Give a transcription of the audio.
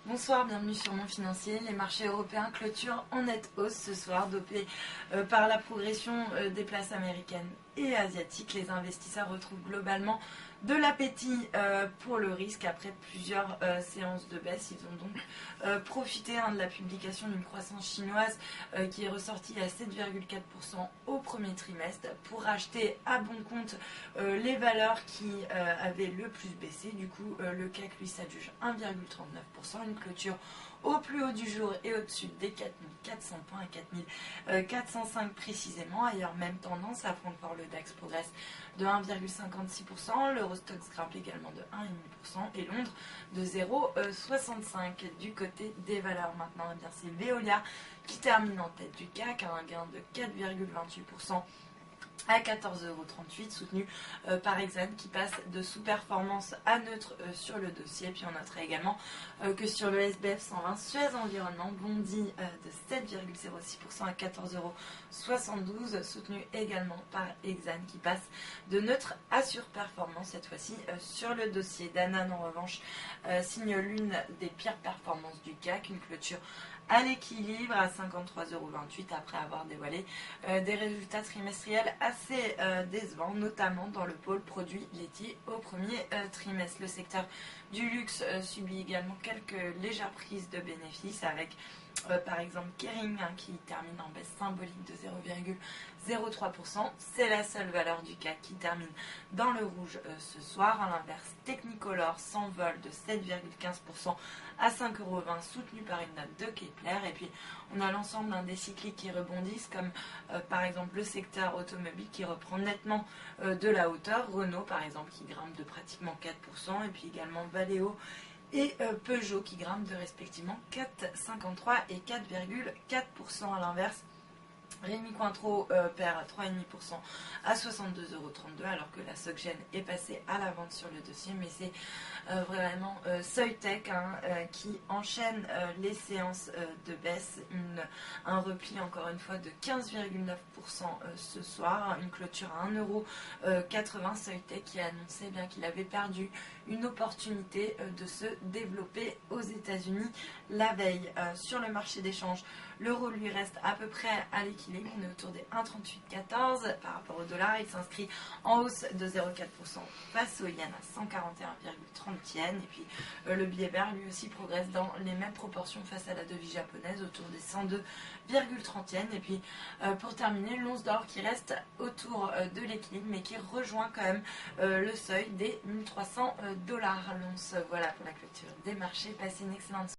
Bonsoir, bienvenue sur Mon Financier. Les marchés européens clôturent en nette hausse ce soir, dopés par la progression des places américaines et asiatiques. Les investisseurs retrouvent globalement de l'appétit pour le risque après plusieurs séances de baisse. Ils ont donc profité de la publication d'une croissance chinoise qui est ressortie à 7,4% au premier trimestre pour racheter à bon compte les valeurs qui avaient le plus baissé. Du coup, le CAC lui s'adjuge 1,39%, une clôture au plus haut du jour et au-dessus des 4400 points à 4405 précisément. Ailleurs, même tendance, à Francfort, le DAX progresse de 1,56%, l'Eurostoxx grimpe également de 1,5% et Londres de 0,65%. Du côté des valeurs maintenant, eh bien c'est Veolia qui termine en tête du CAC à un gain de 4,28% à 14,38 €, soutenu par Exane qui passe de sous-performance à neutre sur le dossier. Puis on notera également que sur le SBF 120, Suez Environnement bondit de 7,06% à 14,72 €, soutenu également par Exane qui passe de neutre à surperformance, cette fois-ci sur le dossier. Danone en revanche signe l'une des pires performances du CAC, une clôture à l'équilibre à 53,28 € après avoir dévoilé des résultats trimestriels assez décevants, notamment dans le pôle produits laitiers au premier trimestre. Le secteur du luxe subit également quelques légères prises de bénéfices avec par exemple Kering qui termine en baisse symbolique de 0,03%. C'est la seule valeur du CAC qui termine dans le rouge ce soir. À l'inverse, Technicolor s'envole de 7,15% à 5,20 €, soutenu par une note de Kepler. Et puis on a l'ensemble des cycliques qui rebondissent, comme par exemple le secteur automobile qui reprend nettement de la hauteur. Renault par exemple qui grimpe de pratiquement 4%, et puis également Valeo et Peugeot qui grimpent de respectivement 4,53 et 4,4%. À l'inverse, Rémi Cointreau perd 3,5% à 62,32 € alors que la SocGen est passée à la vente sur le dossier. Mais c'est vraiment Soitec qui enchaîne les séances de baisse. Un repli encore une fois de 15,9% ce soir. Une clôture à 1,80 €. Soitec qui a annoncé bien qu'il avait perdu une opportunité de se développer aux États-Unis la veille. Sur le marché d'échange, l'euro lui reste à peu près à l'équilibre. On est autour des 1,3814 par rapport au dollar. Il s'inscrit en hausse de 0,4% face au yen à 141,30 yens. Et puis le billet vert lui aussi progresse dans les mêmes proportions face à la devise japonaise, autour des 102,30 yens. Et puis pour terminer, l'once d'or qui reste autour de l'équilibre mais qui rejoint quand même le seuil des 1300 $ l'once. Voilà pour la clôture des marchés. Passez une excellente soirée.